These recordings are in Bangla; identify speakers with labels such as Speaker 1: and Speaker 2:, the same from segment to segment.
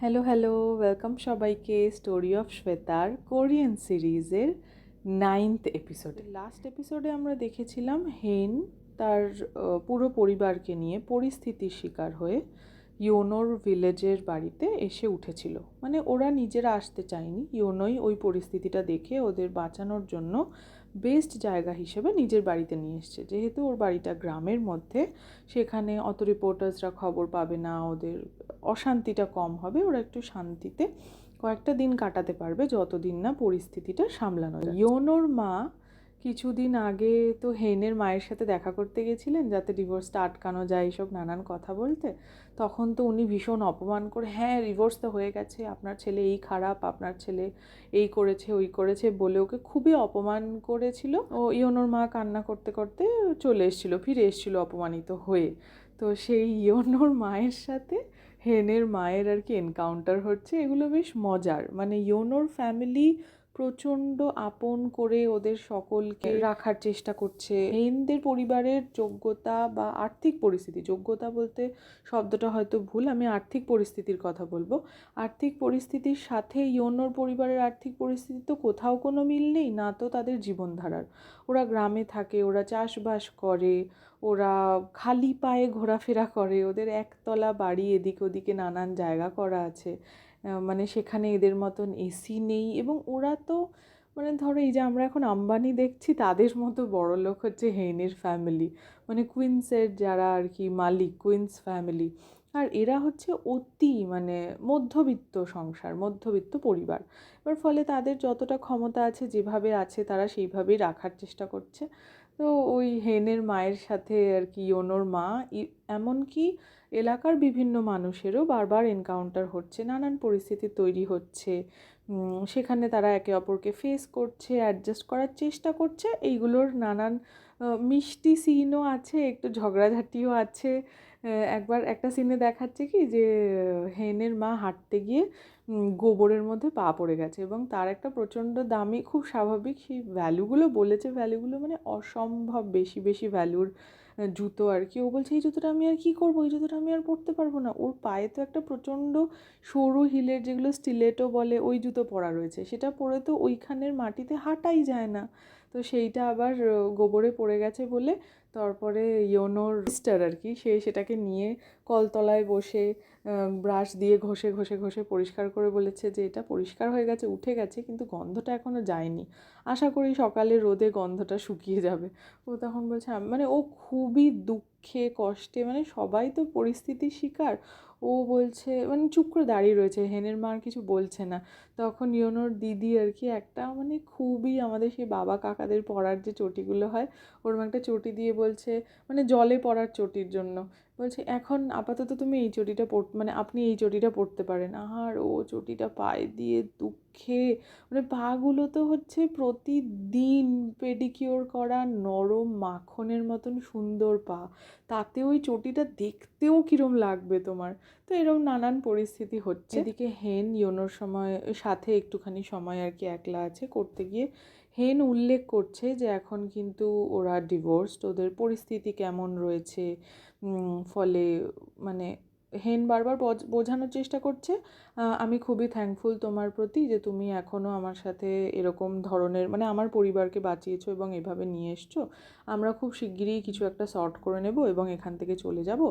Speaker 1: হ্যালো হ্যালো, ওয়েলকাম সবাইকে স্টোরি অফ শ্বেতার কোরিয়ান সিরিজের 9th এপিসোডে। লাস্ট এপিসোডে আমরা দেখেছিলাম হেন তার পুরো পরিবারকে নিয়ে পরিস্থিতির শিকার হয়ে ইয়োনোর ভিলেজের বাড়িতে এসে উঠেছিল। মানে ওরা নিজেরা আসতে চায়নি, ইয়োনোই ওই পরিস্থিতিটা দেখে ওদের বাঁচানোর জন্য বেস্ট জায়গা হিসেবে নিজের বাড়িতে নিয়ে এসছে। যেহেতু ওর বাড়িটা গ্রামের মধ্যে, সেখানে অত রিপোর্টার্সরা খবর পাবে না, ওদের অশান্তিটা কম হবে, ওরা একটু শান্তিতে কয়েকটা দিন কাটাতে পারবে যতদিন না পরিস্থিতিটা সামলানো যায়। ইয়োনোর মা কিছুদিন আগে তো হেনের মায়ের সাথে দেখা করতে গেছিলেন যাতে ডিভোর্সটা আটকানো যায়, এইসব নানান কথা বলতে। তখন তো উনি ভীষণ অপমান করে, হ্যাঁ ডিভোর্স তো হয়ে গেছে, আপনার ছেলে এই খারাপ, আপনার ছেলে এই করেছে ওই করেছে বলে ওকে খুবই অপমান করেছিল। ও ইয়োনোর মা কান্না করতে করতে চলে এসেছিলো, ফিরে এসেছিলো অপমানিত হয়ে। তো সেই ইয়োনোর মায়ের সাথে হেনের মায়ের আর কি এনকাউন্টার হচ্ছে। এগুলো বেশ মজার। মানে ইয়োনোর ফ্যামিলি প্রচণ্ড আপন করে ওদের সকলকে রাখার চেষ্টা করছে। হেনদের পরিবারের যোগ্যতা বা আর্থিক পরিস্থিতি, যোগ্যতা বলতে শব্দটা হয়তো ভুল, আমি আর্থিক পরিস্থিতির কথা বলবো। আর্থিক পরিস্থিতির সাথে ইয়োনোর পরিবারের আর্থিক পরিস্থিতি তো কোথাও কোনো মিল নেই, না তো তাদের জীবনধারার। ওরা গ্রামে থাকে, ওরা চাষবাস করে, ওরা খালি পায়ে ঘোরাফেরা করে, ওদের একতলা বাড়ি, এদিক ওদিকে নানান জায়গা করা আছে। মানে সেখানে এদের মতন এসি নেই। এবং ওরা তো মানে ধরো এই যে আমরা এখন আম্বানি দেখছি, তাদের মতো বড়লোক হচ্ছে হেনের ফ্যামিলি, মানে কুইন্সের যারা আর কি মালিক, কুইন্স ফ্যামিলি। আর এরা হচ্ছে অতি মানে মধ্যবিত্ত সংসার, মধ্যবিত্ত পরিবার। এবার ফলে তাদের যতটা ক্ষমতা আছে, যেভাবে আছে তারা সেইভাবেই রাখার চেষ্টা করছে। তো ওই হেনের মায়ের সাথে আর কি ইয়োনোর মা, এমনকি এলাকার বিভিন্ন মানুষেরও বারবার এনকাউন্টার হচ্ছে, নানান পরিস্থিতি তৈরি হচ্ছে। সেখানে তারা একে অপরকে ফেস করছে, অ্যাডজাস্ট করার চেষ্টা করছে। এইগুলোর নানান মিষ্টি সিনও আছে, একটু ঝগড়াঝাটিও আছে। একবার একটা সিনে দেখাচ্ছে কি যে হেনের মা হাঁটতে গিয়ে গোবরের মধ্যে পা পড়ে গেছে, এবং তার একটা প্রচণ্ড দামি, খুব স্বাভাবিক, সেই ভ্যালুগুলো বলেছে, ভ্যালুগুলো মানে অসম্ভব বেশি বেশি ভ্যালুর জুতো আর কি। ও বলছে এই জুতোটা আমি আর কী করবো, এই জুতোটা আমি আর পরতে পারবো না। ওর পায়ে তো একটা প্রচণ্ড সরু হিলের, যেগুলো স্টিলেটো বলে, ওই জুতো পরা রয়েছে, সেটা পরে তো ওইখানের মাটিতে হাঁটাই যায় না। তো সেইটা আবার গোবরে পড়ে গেছে বলে তারপরে ইয়োনোর সিস্টার আর কি, সে সেটাকে নিয়ে কলতলায় বসে ব্রাশ দিয়ে ঘষে ঘষে ঘষে পরিষ্কার করে বলেছে যে এটা পরিষ্কার হয়ে গেছে, উঠে গেছে, কিন্তু গন্ধটা এখনও যায়নি, আশা করি সকালে রোদে গন্ধটা শুকিয়ে যাবে। ও তখন বলছে মানে ও খুবই দুঃখে কষ্টে, মানে সবাই তো পরিস্থিতির শিকার। ও বলছে, মানে চুপ করে দাঁড়িয়ে রয়েছে, হেনের মা আর কিছু বলছে না। তখন ইয়োনোর দিদি আর কি একটা মানে খুবই আমাদের সেই বাবা কাকাদের পরার যে চটিগুলো হয়, ওরম একটা চটি দিয়ে বলছে, মানে জলে পরার চটির জন্য বলছে, এখন আপাতত তুমি এই চটিটা মানে আপনি এই চটিটা পরতে পারেন। আর ও চটিটা পায়ে দিয়ে দুঃখে, মানে পাগুলো তো হচ্ছে প্রতিদিন পেডিকিওর করা, নরম মাখনের মতন সুন্দর পা, তাতে ওই চটিটা দেখতেও কিরম লাগবে তোমার। তো এরকম নানান পরিস্থিতি হচ্ছে। এদিকে হেন ইয়োনোর সাথে একটুখানি সময় আর কি একলা আছে, করতে গিয়ে হেন উল্লেখ করছে যে এখন কিন্তু ওরা ডিভোর্সড, ওদের পরিস্থিতি কেমন রয়েছে। ফলে মানে হেন বারবার বোঝানোর চেষ্টা করছে, আমি খুবই থ্যাঙ্কফুল তোমার প্রতি যে তুমি এখনও আমার সাথে এরকম ধরনের, মানে আমার পরিবারকে বাঁচিয়েছো এবং এভাবে নিয়ে এসছো। আমরা খুব শিগগিরই কিছু একটা সর্ট করে নেব এবং এখান থেকে চলে যাব।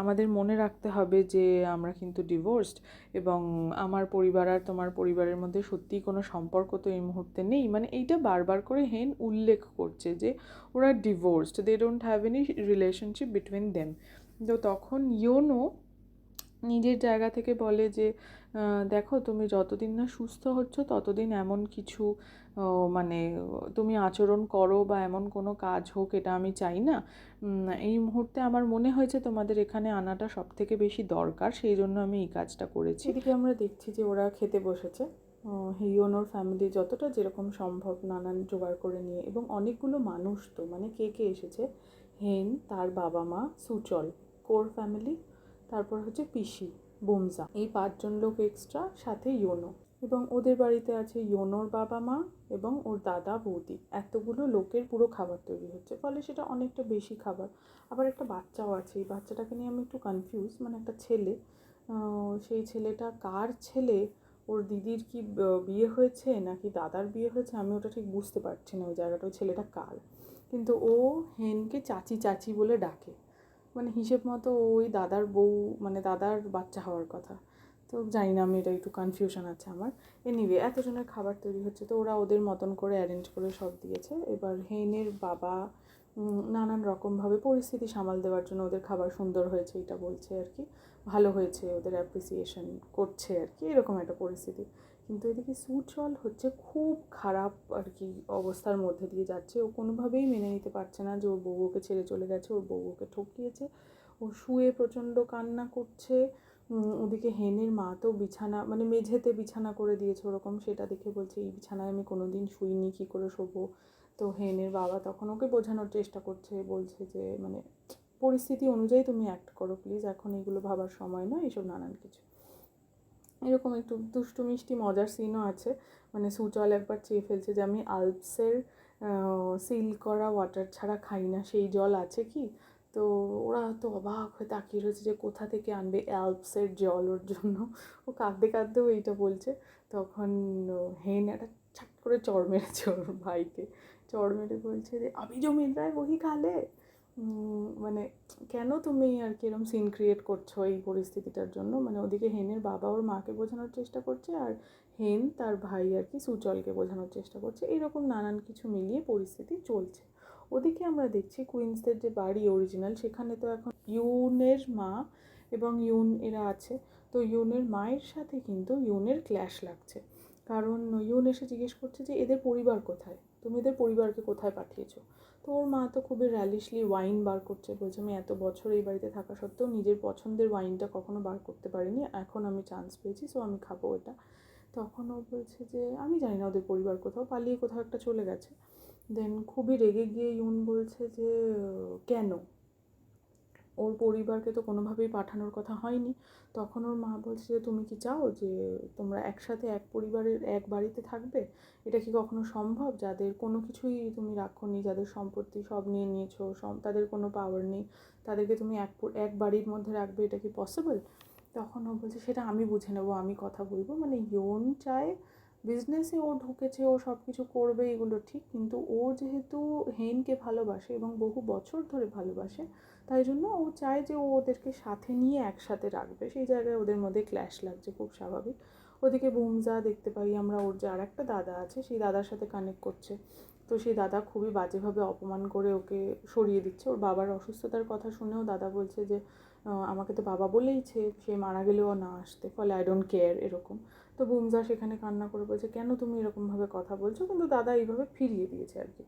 Speaker 1: আমাদের মনে রাখতে হবে যে আমরা কিন্তু ডিভোর্সড, এবং আমার পরিবার আর তোমার পরিবারের মধ্যে সত্যিই কোনো সম্পর্ক তো এই মুহূর্তে নেই। মানে এইটা বারবার করে হেন উল্লেখ করছে যে ওরা divorced, they don't have any relationship between them. তো তখন ইয়োনো নিজের জায়গা থেকে বলে যে দেখো, তুমি যতদিন না সুস্থ হচ্ছ ততদিন এমন কিছু মানে তুমি আচরণ করো বা এমন কোনো কাজ হোক, এটা আমি চাই না। এই মুহূর্তে আমার মনে হয়েছে তোমাদের এখানে আনাটা সব থেকে বেশি দরকার, সেই জন্য আমি এই কাজটা করেছি। এদিকে আমরা দেখছি যে ওরা খেতে বসেছে, ইয়োনোর ফ্যামিলি যতটা যেরকম সম্ভব নানান জোগাড় করে নিয়ে, এবং অনেকগুলো মানুষ, তো মানে কে কে এসেছে, হেন, তার বাবা মা, সুচল, কোর ফ্যামিলি, তারপর হচ্ছে পিসি, বোমজা, এই 5জন লোক এক্সট্রা, সাথে ইয়োনো। এবং ওদের বাড়িতে আছে ইয়োনোর বাবা মা এবং ওর দাদা বৌদি। এতগুলো লোকের পুরো খাবার তৈরি হচ্ছে, ফলে সেটা অনেকটা বেশি খাবার। আবার একটা বাচ্চাও আছে, এই বাচ্চাটাকে নিয়ে আমি একটু কনফিউজ, মানে একটা ছেলে, সেই ছেলেটা কার ছেলে, ওর দিদির কি বিয়ে হয়েছে নাকি দাদার বিয়ে হয়েছে, আমি ওটা ঠিক বুঝতে পারছি না ওই জায়গাটা, ওই ছেলেটা কার। কিন্তু ও হেনকে চাচি চাচি বলে ডাকে, মানে হিসেব মতো ওই দাদার বউ, মানে দাদার বাচ্চা হওয়ার কথা। তো জানি না, আমি এটা একটু কনফিউশন আছে আমার। এনিওয়ে, এতজনের খাবার তৈরি হচ্ছে, তো ওরা ওদের মতন করে অ্যারেঞ্জ করে সব দিয়েছে। এবার হেনের বাবা নানান রকমভাবে পরিস্থিতি সামাল দেওয়ার জন্য ওদের খাবার সুন্দর হয়েছে এটা বলছে আর কি, ভালো হয়েছে, ওদের অ্যাপ্রিসিয়েশন করছে আর কি, এরকম একটা পরিস্থিতি। কিন্তু এদিকে সুচল হচ্ছে খুব খারাপ আর কি অবস্থার মধ্যে দিয়ে যাচ্ছে। ও কোনোভাবেই মেনে নিতে পারছে না যে ওর বউ ওকে ছেড়ে চলে গেছে, ওর বউ ওকে ঠকিয়েছে। ও শুয়ে প্রচণ্ড কান্না করছে। ওদিকে হেনের মা তো বিছানা, মানে মেঝেতে বিছানা করে দিয়েছে ওরকম, সেটা দেখে বলছে এই বিছানায় আমি কোনো দিন শুইনি, কী করে শোবো। তো হেনের বাবা তখন ওকে বোঝানোর চেষ্টা করছে, বলছে যে মানে পরিস্থিতি অনুযায়ী তুমি অ্যাক্ট করো প্লিজ, এখন এগুলো ভাবার সময় নয়, এসব নানান কিছু। এরকম একটু দুষ্টু মিষ্টি মজার সিনও আছে। মানে সুচল একবার চেয়ে ফেলছে যে আমি আলপসের সিল করা ওয়াটার ছাড়া খাই না, সেই জল আছে কি। তো ওরা তো অবাক হয়ে তাকিয়ে রয়েছে যে কোথা থেকে আনবে অ্যালপসের জল ওর জন্য। ও কাঁদতে কাঁদতেও এইটা বলছে। তখন হেন একটা ছাট করে চড় মেরেছে ওর ভাইকে, চড় মেরে বলছে যে আবি জো মিল রা হ্যায় ওহি খা লে। মানে কেন তুমি আর কি এরকম সিন ক্রিয়েট করছো এই পরিস্থিতিটার জন্য। মানে ওদিকে হেনের বাবা ওর মাকে বোঝানোর চেষ্টা করছে, আর হেন তার ভাই আর কি সুচলকে বোঝানোর চেষ্টা করছে, এরকম নানান কিছু মিলিয়ে পরিস্থিতি চলছে। ওদিকে আমরা দেখছি কুইন্সদের যে বাড়ি অরিজিনাল, সেখানে তো এখন ইউনের মা এবং ইউন এরা আছে। তো ইউনের মায়ের সাথে কিন্তু ইউনের ক্ল্যাশ লাগছে, কারণ ইউন এসে জিজ্ঞেস করছে যে এদের পরিবার কোথায়, তুমি এদের পরিবারকে কোথায় পাঠিয়েছো। তো ওর মা তো খুবই র্যালিশলি ওয়াইন বার করছে, বলছে আমি এত বছর এই বাড়িতে থাকা সত্ত্বেও নিজের পছন্দের ওয়াইনটা কখনো বার করতে পারিনি, এখন আমি চান্স পেয়েছি, সো আমি খাবো এটা। তখন ও বলছে যে আমি জানি না ওদের পরিবার কোথাও, পালিয়ে কোথাও একটা চলে গেছে। দেন খুবই রেগে গিয়ে ইউন বলছে যে কেন, ওর পরিবারকে তো কোনোভাবেই পাঠানোর কথা হয়নি। তখন ওর মা বলছে যে তুমি কি চাও যে তোমরা একসাথে এক পরিবারের এক বাড়িতে থাকবে, এটা কি কখনো সম্ভব, যাদের কোনো কিছুই তুমি রাখোনি, যাদের সম্পত্তি সব নিয়ে নিয়েছো, তাদের কোনো পাওয়ার নেই, তাদেরকে তুমি এক বাড়ির মধ্যে রাখবে, এটা কি পসিবল। তখন ও বলছে সেটা আমি বুঝে নেবো, আমি কথা বলবো। মানে ইয়ন চায় বিজনেসে ও ঢুকেছে, ও সব কিছু করবে, এগুলো ঠিক, কিন্তু ও যেহেতু হেনকে ভালোবাসে এবং বহু বছর ধরে ভালোবাসে, তাই জন্য ও চায় যে ও ওদেরকে সাথে নিয়ে একসাথে রাখবে। সেই জায়গায় ওদের মধ্যে ক্ল্যাশ লাগছে, খুব স্বাভাবিক। ওদিকে বুমজা দেখতে পাই আমরা, ওর যে আর একটা দাদা আছে সেই দাদার সাথে কানেক্ট করছে। তো সেই দাদা খুবই বাজেভাবে অপমান করে ওকে সরিয়ে দিচ্ছে। ওর বাবার অসুস্থতার কথা শুনেও দাদা বলছে যে আমাকে তো বাবা বলেইছে সে মারা গেলেও না আসতে, ফলে আই ডোন্ট কেয়ার, এরকম। তো বুমজা সেখানে কান্না করে বলছে কেন তুমি এরকমভাবে কথা বলছো, কিন্তু দাদা এইভাবে ফিরিয়ে দিয়েছে আর কি।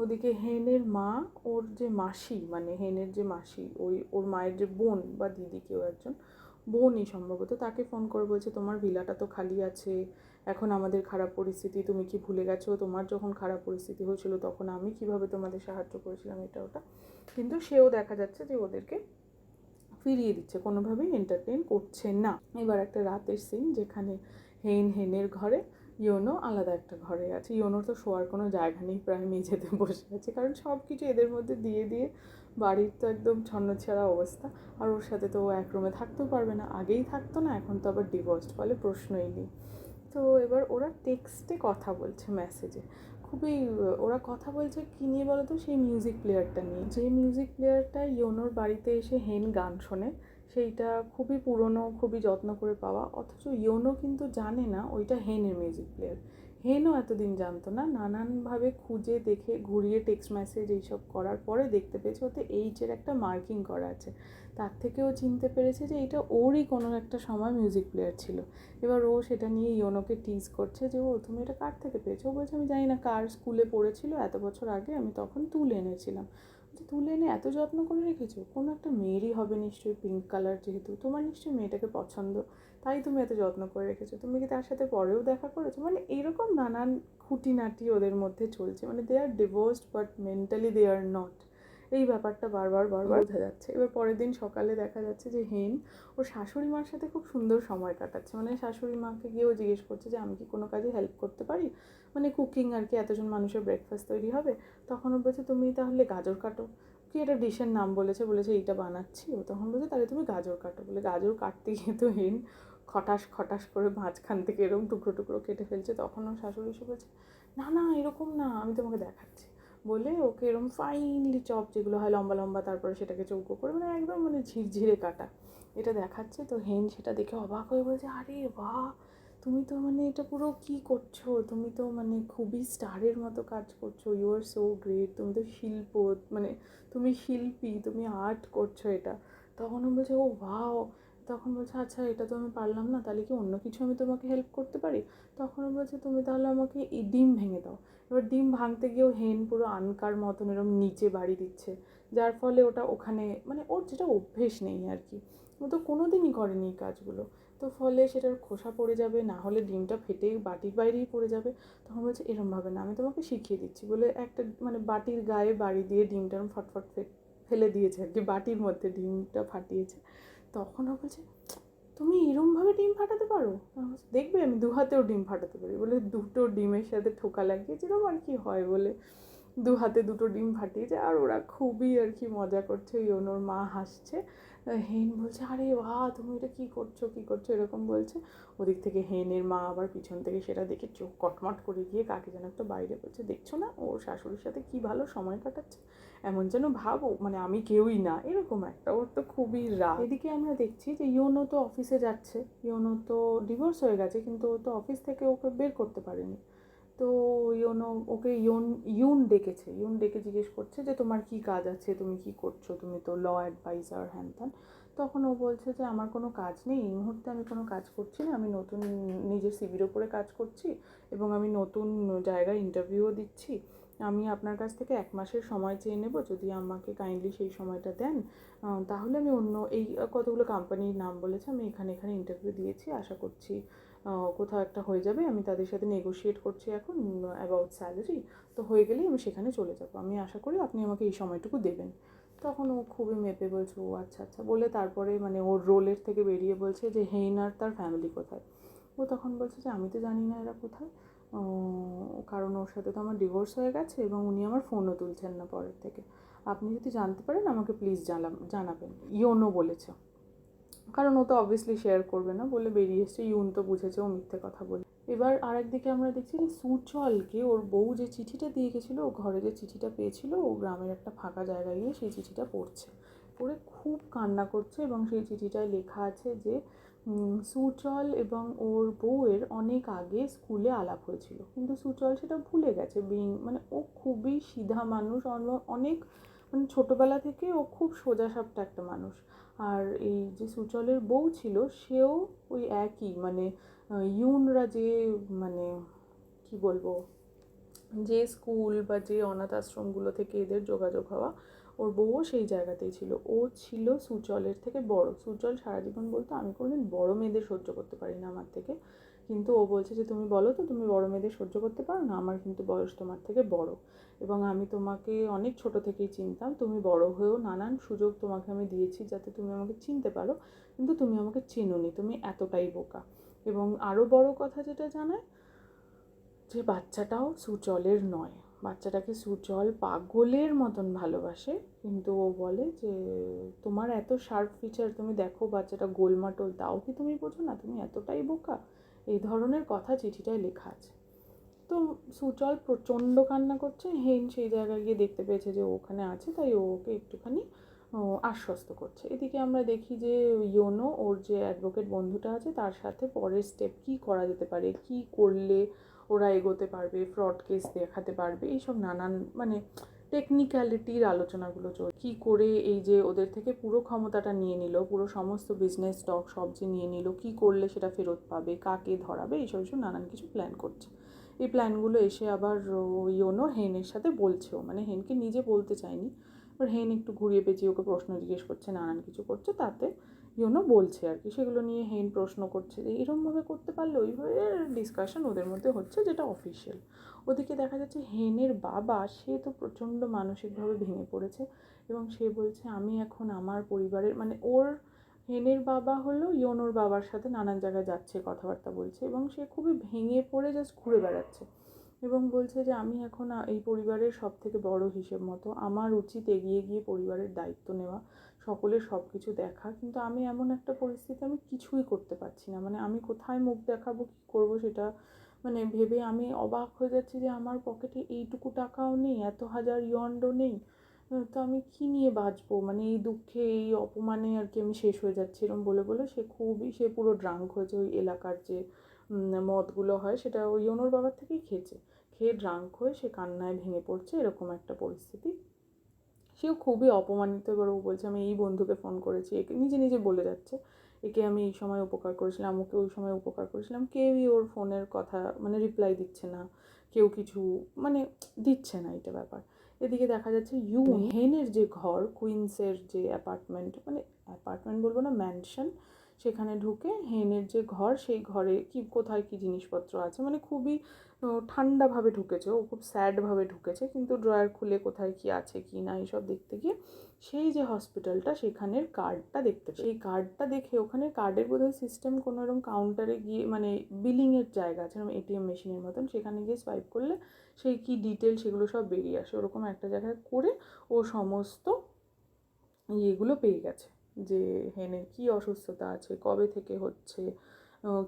Speaker 1: ওদিকে হেনের মা, ওর যে মাসি, মানে হেনের যে মাসি, ওর মায়ের যে বোন বা দিদি কেউ একজন, বোনই সম্ভবত, তাকে ফোন করে বলছে তোমার ভিলাটা তো খালি আছে, এখন আমাদের খারাপ পরিস্থিতি, তুমি কি ভুলে গেছো তোমার যখন খারাপ পরিস্থিতি হয়েছিল তখন আমি কিভাবে তোমাদের সাহায্য করেছিলাম, এটা ওটা। কিন্তু সেও দেখা যাচ্ছে যে ওদেরকে ফিরিয়ে দিচ্ছে, কোনোভাবেই এন্টারটেইন করছে না। এবার একটা রাতের সিন যেখানে হেনের ঘরে, ইয়োনো আলাদা একটা ঘরে আছে। ইয়োনোর তো শোয়ার কোনো জায়গা নেই, প্রায় মেঝেতে বসে আছে, কারণ সব কিছু এদের মধ্যে দিয়ে দিয়ে বাড়ির তো একদম ছন্নছাড়া অবস্থা। আর ওর সাথে তো ও এক রুমে থাকতেও পারবে না, আগেই থাকতো না, এখন তো আবার ডিভোর্সড, ফলে প্রশ্নই নেই। তো এবার ওরা টেক্সটে কথা বলছে, মেসেজে খুবই, ওরা কথা বলছে কী নিয়ে বলো তো, সেই মিউজিক প্লেয়ারটা নিয়ে, যে মিউজিক প্লেয়ারটা ইয়োনোর বাড়িতে এসে হেন গান শোনে, সেইটা খুবই পুরনো, খুবই যত্ন করে পাওয়া, অথচ ইয়োনো কিন্তু জানে না ওইটা হেনের মিউজিক প্লেয়ার। হেনও এতদিন জানতো না, নানানভাবে খুঁজে দেখে ঘুরিয়ে টেক্সট মেসেজ এইসব করার পরে দেখতে পেয়েছে ওতে এইচের একটা মার্কিং করা আছে। তার থেকেও চিনতে পেরেছে যে এটা ওরই কোনো একটা সময় মিউজিক প্লেয়ার ছিল। এবার ও সেটা নিয়ে ইয়োনোকে টিজ করছে যে ও তুমি এটা কার থেকে পেয়েছো। ও বলছে আমি জানি না, কার স্কুলে পড়েছিল এত বছর আগে, আমি তখন তুলে এনেছিলাম। তুলে এনে এত যত্ন করে রেখেছো, কোনো একটা মেয়েরই হবে নিশ্চয়ই, পিঙ্ক কালার যেহেতু, তোমার নিশ্চয়ই মেয়েটাকে পছন্দ, তাই তুমি এত যত্ন করে রেখেছো, তুমি কি তার সাথে পরেও দেখা করেছো। মানে এইরকম নানান খুঁটিনাটি ওদের মধ্যে চলছে, মানে they are divorced but mentally they are not. এই ব্যাপারটা বারবার বোঝা যাচ্ছে। এবার পরের দিন সকালে দেখা যাচ্ছে যে হেন ওর শাশুড়ি মার সাথে খুব সুন্দর সময় কাটাচ্ছে, মানে শাশুড়ি মাকে গিয়েও জিজ্ঞেস করছে যে আমি কি কোনো কাজে হেল্প করতে পারি, মানে কুকিং আর কি, এতজন মানুষের ব্রেকফাস্ট তৈরি হবে। তখন ও বলছে তুমি তাহলে গাজর কাটো, কি একটা ডিশের নাম বলেছে এইটা বানাচ্ছি। ও তখন বলছে তাহলে তুমি গাজর কাটো। বলে গাজর কাটতে গিয়ে তো হেন খটাস খটাস করে মাঝখান থেকে এরকম টুকরো টুকরো কেটে ফেলছে। তখন ওর শাশুড়ি এসে বলছে না না এরকম না, আমি তোমাকে দেখাচ্ছি। বলে ওকে এরকম ফাইনলি চপ যেগুলো হয় লম্বা লম্বা, তারপরে সেটাকে চৌকো করে মানে একদম মানে ঝিরঝিরে কাটা এটা দেখাচ্ছে। তো হেন সেটা দেখে অবাক হয়ে বলছে আরে বাহ, তুমি তো মানে এটা পুরো কী করছো, তুমি তো মানে খুবই স্টারের মতো কাজ করছো, ইউ আর সো গ্রেট, তুমি তো শিল্প মানে তুমি শিল্পী, তুমি আর্ট করছো এটা। তখন ও বলছে ও ভাও। তখন বলছে আচ্ছা এটা তো আমি পারলাম না, তাহলে কি অন্য কিছু আমি তোমাকে হেল্প করতে পারি? তখন ও বলছে তুমি তাহলে আমাকে এই ডিম ভেঙে দাও। এবার ডিম ভাঙতে গিয়েও হেন পুরো আনকার মতন এরকম নিচে বাড়ি দিচ্ছে, যার ফলে ওটা ওখানে মানে ওর যেটা অভ্যেস নেই আর কি, ও তো কোনো দিনই করেনি এই কাজগুলো, তো ফলে সেটার খোসা পড়ে যাবে, না হলে ডিমটা ফেটে বাটির বাইরেই পড়ে যাবে। তখন বলছে এরমভাবে না, আমি তোমাকে শিখিয়ে দিচ্ছি। বলে একটা মানে বাটির গায়ে বাড়ি দিয়ে ডিমটা ফটফট ফেলে দিয়েছে আর কি, বাটির মধ্যে ডিমটা ফাটিয়েছে। তখন ও বলছে তুমি এরমভাবে ডিম ফাটাতে পারো? দেখবে আমি 2 হাতেও ডিম ফাটাতে পারি। বলে 2টো ডিমের সাথে ঠোকা লাগিয়ে যেরকম আর কি হয় বলে 2 হাতে 2টো ডিম ফাটিয়েছে। আর ওরা খুবই আর কি মজা করছে, ইয়োনোর মা হাসছে। হেন বলছে আরে বাহ তুমি এটা কী করছো এরকম বলছে। ওদিক থেকে হেনের মা আবার পিছন থেকে সেটা দেখে চোখ কটমট করে গিয়ে কাকে যেন একটা বাইরে বলছে দেখছো না ওর শাশুড়ির সাথে কী ভালো সময় কাটাচ্ছে, এমন যেন ভাবো মানে আমি কেউই না, এরকম একটা। ওর তো খুবই রাগ। এদিকে আমরা দেখছি যে ইয়োনো তো অফিসে যাচ্ছে, ইয়োনো তো ডিভোর্স হয়ে গেছে, কিন্তু ও তো অফিস থেকে ওকে বের করতে পারেনি। তো ইয়োনো ওকে ইউন ডেকেছে, ইউন ডেকে জিজ্ঞেস করছে যে তোমার কি কাজ আছে, তুমি কি করছো, তুমি তো ল অ্যাডভাইজার হ্যান ত্যান। তখন ও বলছে যে আমার কোনো কাজ নেই এই মুহূর্তে, আমি কোনো কাজ করছি না, আমি নতুন নিজের সিভির ওপরে কাজ করছি এবং আমি নতুন জায়গায় ইন্টারভিউও দিচ্ছি। আমি আপনার কাছ থেকে 1 মাসের সময় চেয়ে নেব, যদি আমাকে কাইন্ডলি সেই সময়টা দেন তাহলে আমি অন্য এই কতগুলো কোম্পানির নাম বলেছে, আমি এখানে ইন্টারভিউ দিয়েছি, আশা করছি কোথাও একটা হয়ে যাবে। আমি তাদের সাথে নেগোশিয়েট করছি এখন অ্যাবাউট স্যালারি, তো হয়ে গেলেই আমি সেখানে চলে যাব, আমি আশা করি আপনি আমাকে এই সময়টুকু দেবেন। তখন ও খুবই মেপে বলছে ও আচ্ছা আচ্ছা বলে তারপরে মানে ওর রোলের থেকে বেরিয়ে বলছে যে হেইন আর তার ফ্যামিলি কোথায়। ও তখন বলছে যে আমি তো জানি না এরা কোথায়, কারণ ওর সাথে তো আমার ডিভোর্স হয়ে গেছে এবং উনি আমার ফোনও তুলছেন না পরের থেকে, আপনি যদি জানতে পারেন আমাকে প্লিজ জানাবেন, ইয়োনো বলেছে। কারণ ও তো অবভিয়াসলি শেয়ার করবে না বলে বেরিয়ে এসছে, ইউন তো বুঝেছে ও মিথ্যে কথা বলে। এবার আরেকদিকে আমরা দেখছি যে সুচলকে ওর বউ যে চিঠিটা দিয়ে গেছিলো, ও ঘরে যে চিঠিটা পেয়েছিল, ও গ্রামের একটা ফাঁকা জায়গায় গিয়ে সেই চিঠিটা পড়ছে, পড়ে খুব কান্না করছে এবং সেই চিঠিটায় লেখা আছে যে সুচল এবং ওর বউয়ের অনেক আগে স্কুলে আলাপ হয়েছিল, কিন্তু সুচল সেটা ভুলে গেছে। মানে ও খুবই সিধা মানুষ, অনেক মানে ছোটোবেলা থেকে ও খুব সোজাসাপটা একটা মানুষ। আর এই যে সুচলের বউ ছিল সেও ওই একই মানে ইউনরা যে মানে কি বলবো যে স্কুল বা যে অনাথ আশ্রমগুলো থেকে এদের যোগাযোগ হওয়া, ওর বউও সেই জায়গাতেই ছিল। ও ছিল সুচলের থেকে বড়। সুচল সারা জীবন বলতো আমি কোনোদিন বড় মেয়েদের সহ্য করতে পারি না আমার থেকে, কিন্তু ও বলছে যে তুমি বলো তো তুমি বড় মেয়েদের সহ্য করতে পারো না, আমার কিন্তু বয়স তোমার থেকে বড় এবং আমি তোমাকে অনেক ছোট থেকেই চিনতাম, তুমি বড় হয়েও নানান সুযোগ তোমাকে আমি দিয়েছি যাতে তুমি আমাকে চিনতে পারো, কিন্তু তুমি আমাকে চেনোনি, তুমি এতটাই বোকা। এবং আরও বড় কথা যেটা জানায় যে বাচ্চাটাও সুচলের নয়, বাচ্চাটাকে সুচল পাগলের মতন ভালোবাসে, কিন্তু ও বলে যে তোমার এত শার্প ফিচার, তুমি দেখো বাচ্চাটা গোলমাটোল, তাও কি তুমি বোঝো না, তুমি এতটাই বোকা, এই ধরনের কথা চিঠিটায় লেখা আছে। তো সুচল প্রচণ্ড কান্না করছে, হেন সেই জায়গায় গিয়ে দেখতে পেয়েছে যে ওখানে আছে, তাই ওকে একটুখানি আশ্বস্ত করছে। এদিকে আমরা দেখি যে ইয়োনো ওর যে অ্যাডভোকেট বন্ধুটা আছে তার সাথে পরের স্টেপ কী করা যেতে পারে, কী করলে ওরা এগোতে পারবে, ফ্রড কেস দেখাতে পারবে, এইসব নানান মানে টেকনিক্যালিটির আলোচনাগুলো চলছে। কী করে এই যে ওদের থেকে পুরো ক্ষমতাটা নিয়ে নিল, পুরো সমস্ত বিজনেস স্টক সব যে নিয়ে নিল, কী করলে সেটা ফেরত পাবে, কাকে ধরাবে, এইসব নানান কিছু প্ল্যান করছে। এই প্ল্যানগুলো এসে আবার ইয়োনো হেনের সাথে বলছেও, মানে হেনকে নিজে বলতে চায়নি, এবার হেন একটু ঘুরিয়ে পেঁচিয়ে ওকে প্রশ্ন জিজ্ঞেস করছে, নানান কিছু করছে, তাতে ইয়োনো বলছে আর কি, সেগুলো নিয়ে হেন প্রশ্ন করছে যে এরমভাবে করতে পারলে, ওইভাবে ডিসকাশন ওদের মধ্যে হচ্ছে যেটা অফিসিয়াল। ওদিকে দেখা যাচ্ছে হেনের বাবা সে তো প্রচণ্ড মানসিকভাবে ভেঙে পড়েছে এবং সে বলছে আমি এখন আমার পরিবারের মানে ওর হেনের বাবা হলো ইয়োনোর বাবার সাথে নানান জায়গায় যাচ্ছে, কথাবার্তা বলছে এবং সে খুবই ভেঙে পড়ে জাস্ট ঘুরে বেড়াচ্ছে। এবং বলছে যে আমি এখন এই পরিবারের সব থেকে বড় হিসেব মতো, আমার উচিত এগিয়ে গিয়ে পরিবারের দায়িত্ব নেওয়া, সকলের সব কিছু দেখা, কিন্তু আমি এমন একটা পরিস্থিতি, আমি কিছুই করতে পারছি না। মানে আমি কোথায় মুখ দেখাবো, কী করবো সেটা মানে ভেবে আমি অবাক হয়ে যাচ্ছি যে আমার পকেটে এইটুকু টাকাও নেই, এত হাজার ইয়ন্ডও নেই, তো আমি কী নিয়ে বাঁচবো। মানে এই দুঃখে, এই অপমানে আর কি আমি শেষ হয়ে যাচ্ছি। এরকম বলে বলে সে পুরো ড্রাঙ্ক হয়েছে। ওই এলাকার যে মদগুলো হয় সেটা ওই ইয়োনোর বাবার থেকেই খেয়েছে, খেয়ে ড্রাঙ্ক হয়ে সে কান্নায় ভেঙে পড়ছে, এরকম একটা পরিস্থিতি। সেও খুবই অপমানিত। এবার ও বলছে আমি এই বন্ধুকে ফোন করেছি, একে নিজে নিজে বলে যাচ্ছে, একে আমি এই সময় উপকার করেছিলাম, ওকে ওই সময় উপকার করেছিলাম। কেউই ওর ফোনের কথা মানে রিপ্লাই দিচ্ছে না, কেউ কিছু মানে দিচ্ছে না, এটা ব্যাপার। এদিকে দেখা যাচ্ছে হেনের যে ঘর, কুইন্সের যে অ্যাপার্টমেন্ট, মানে অ্যাপার্টমেন্ট বলবো না, ম্যানশন, সেখানে ঢুকে হেনের যে ঘর, সেই ঘরে কোথায় কী জিনিসপত্র আছে, মানে খুবই ঠান্ডাভাবে ঢুকেছে, ও খুব স্যাডভাবে ঢুকেছে, কিন্তু ড্রয়ার খুলে কোথায় কী আছে কি না এইসব দেখতে গিয়ে সেই যে হসপিটালটা, সেখানের কার্ডটা দেখতে পাই। সেই কার্ডটা দেখে, ওখানে কার্ডের বোধহয় সিস্টেম কোনো এরকম কাউন্টারে গিয়ে, মানে বিলিংয়ের জায়গা আছে এরকম এটিএম মেশিনের মতন, সেখানে গিয়ে সোয়াইপ করলে সেই কী ডিটেল সেগুলো সব বেরিয়ে আসে। ওরকম একটা জায়গায় করে ও সমস্ত ইয়েগুলো পেয়ে গেছে, যে হেনের কী অসুস্থতা আছে, কবে থেকে হচ্ছে,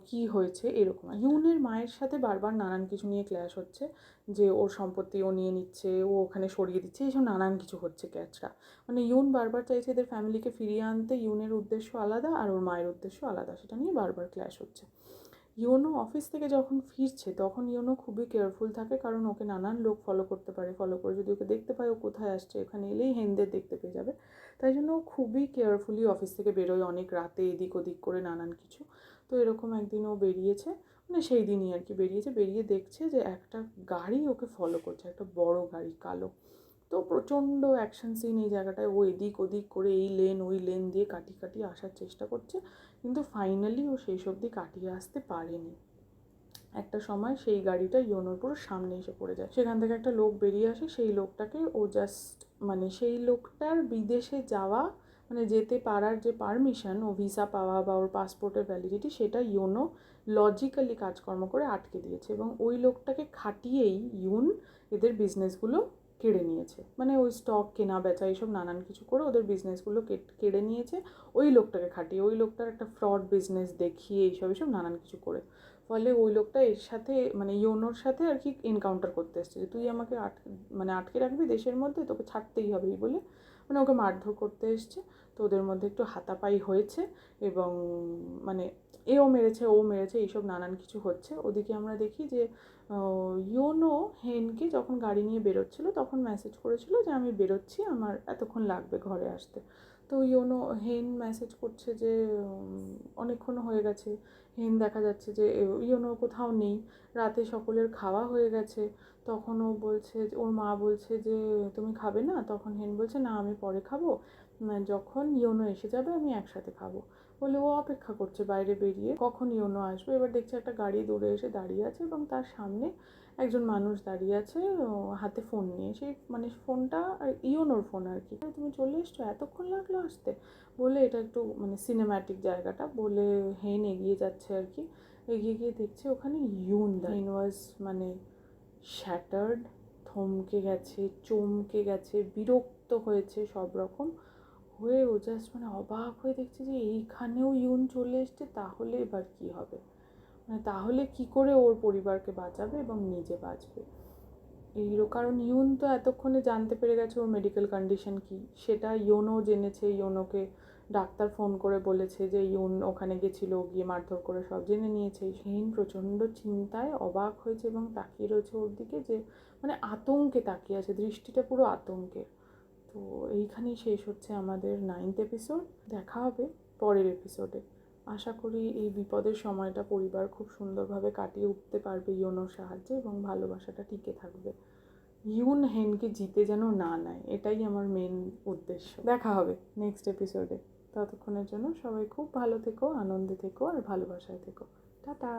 Speaker 1: কি হয়েছে, এরকম। ইউনের মায়ের সাথে বারবার নানান কিছু নিয়ে ক্ল্যাশ হচ্ছে, যে ওর সম্পত্তি ও নিয়ে নিচ্ছে, ও ওখানে সরিয়ে দিচ্ছে, এইসব নানান কিছু হচ্ছে ক্যাচরা। মানে ইউন বারবার চাইছে এদের ফ্যামিলিকে ফিরিয়ে আনতে, ইউনের উদ্দেশ্য আলাদা আর ওর মায়ের উদ্দেশ্য আলাদা, সেটা নিয়ে বারবার ক্ল্যাশ হচ্ছে। ইয়োনো অফিস থেকে যখন ফিরছে তখন ইয়োনো খুবই কেয়ারফুল থাকে, কারণ ওকে নানান লোক ফলো করতে পারে, ফলো করে যদি ওকে দেখতে পায় ও কোথায় আসছে, এখানে এলেই হেনদের দেখতে পেয়ে যাবে, তাই জন্য ও খুবই কেয়ারফুলি অফিস থেকে বেরোয়, অনেক রাতে এদিক ওদিক করে নানান কিছু। তো এরকম একদিন ও বেরিয়েছে, মানে সেই দিনই আর কি বেরিয়েছে, বেরিয়ে দেখছে যে একটা গাড়ি ওকে ফলো করছে, একটা বড় গাড়ি, কালো। তো প্রচণ্ড অ্যাকশন সিন এই জায়গাটায়, ও এদিক ওদিক করে এই লেন ওই লেন দিয়ে কাটিয়ে কাটিয়ে আসার চেষ্টা করছে, কিন্তু ফাইনালি ও সেই সবদি কাটিয়ে আসতে পারেনি। একটা সময় সেই গাড়িটা ইয়োনোর পুরো সামনে এসে পড়ে যায়, সেখান থেকে একটা লোক বেরিয়ে আসে, সেই লোকটাকে ও জাস্ট, মানে সেই লোকটার বিদেশে যাওয়া, মানে যেতে পারার যে পারমিশন, ও ভিসা পাওয়া বা ওর পাসপোর্টের ভ্যালিডিটি, সেটা ইয়োনো লজিক্যালি কাজকর্ম করে আটকে দিয়েছে, এবং ওই লোকটাকে খাটিয়েই ইউন এদের বিজনেসগুলো কেড়ে নিয়েছে। মানে ওই স্টক কেনা বেচা এইসব নানান কিছু করে ওদের বিজনেসগুলো কেড়ে নিয়েছে ওই লোকটাকে খাটিয়ে, ওই লোকটার একটা ফ্রড বিজনেস দেখিয়ে এইসব নানান কিছু করে। ফলে ওই লোকটা এর সাথে, মানে ইয়োনোর সাথে আর কি এনকাউন্টার করতে এসছে, যে তুই আমাকে আটকে রাখবি দেশের মধ্যে, তোকে ছাড়তেই হবে এই বলে, মানে ওকে মারধর করতে এসছে। তো ওদের মধ্যে একটু হাতাপাই হয়েছে, এবং মানে ও মেরেছে এইসব নানান কিছু হচ্ছে। ওদিকে আমরা দেখি যে ইয়োনো হেনকে যখন গাড়ি নিয়ে বেরোচ্ছিলো তখন মেসেজ করেছিল যে আমি বেরোচ্ছি, আমার এতক্ষণ লাগবে ঘরে আসতে। তো হেন মেসেজ করছে যে অনেকক্ষণ হয়ে গেছে। হেন দেখা যাচ্ছে যে ইয়োনো কোথাও নেই, রাতে সকলের খাওয়া হয়ে গেছে। তখন ও বলছে, ওর মা বলছে যে তুমি খাবে না? তখন হেন বলছে না, আমি পরে খাবো, যখন ইয়োনো এসে যাবে আমি একসাথে খাবো। বলে ও অপেক্ষা করছে বাইরে বেরিয়ে, কখন ইয়োনো আসবে। এবার দেখছে একটা গাড়ি দূরে এসে দাঁড়িয়ে আছে, এবং তার সামনে একজন মানুষ দাঁড়িয়ে আছে হাতে ফোন নিয়ে। সেই মানে ফোনটা ইয়োনোর ফোন আর কি। তুমি চলে এসছো, এতক্ষণ লাগলো আসতে বলে, এটা একটু মানে সিনেম্যাটিক জায়গাটা বলে হেন এগিয়ে যাচ্ছে আর কি। এগিয়ে গিয়ে দেখছে ওখানে হেন ওয়াজ মানে শ্যাটার্ড, থমকে গেছে, চমকে গেছে, বিরক্ত হয়েছে সব রকম হয়ে। ও জাস্ট মানে অবাক হয়ে দেখছে যে এইখানেও ইউন চলে এসছে, তাহলে এবার কি হবে, মানে তাহলে কি করে ওর পরিবারকে বাঁচাবে এবং নিজে বাঁচবে। কারণ ইউন তো এতক্ষণে জানতে পেরে গেছে ওর মেডিকেল কন্ডিশন কি, সেটা ইয়োনো জেনেছে। ইয়োনোকে ডাক্তার ফোন করে বলেছে যে ইউন ওখানে গেছিলো, গিয়ে মারধর করে সব জেনে নিয়েছে। হেন প্রচণ্ড চিন্তায় অবাক হয়েছে এবং তাকিয়ে রয়েছে ওর দিকে, যে মানে আতঙ্কে তাকিয়ে আছে, দৃষ্টিটা পুরো আতঙ্কের। তো এইখানেই শেষ হচ্ছে আমাদের 9th এপিসোড। দেখা হবে পরের এপিসোডে। আশা করি এই বিপদের সময়টা পরিবার খুব সুন্দরভাবে কাটিয়ে উঠতে পারবে ইয়োনোর সাহায্যে, এবং ভালোবাসাটা টিকে থাকবে। ইউন হেনকে জিতে যেন না নেয়, এটাই আমার মেন উদ্দেশ্য। দেখা হবে নেক্সট এপিসোডে। ততক্ষণের জন্য সবাই খুব ভালো থেকো, আনন্দে থেকো আর ভালোবাসায় থেকো। টাটা।